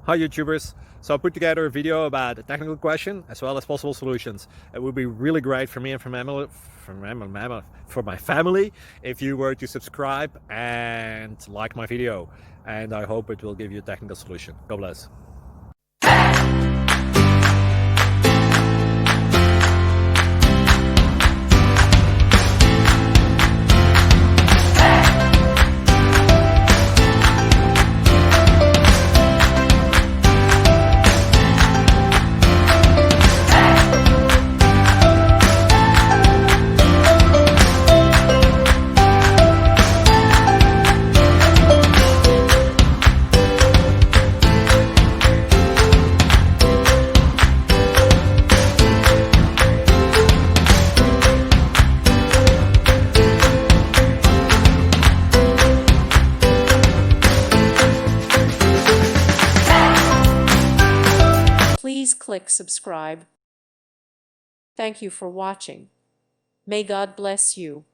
Hi YouTubers! So I put together a video about a technical question as well as possible solutions. It would be really great for me and for my family if you were to subscribe and like my video, and I hope it will give you a technical solution. God bless. Please click subscribe. Thank you for watching. May God bless you.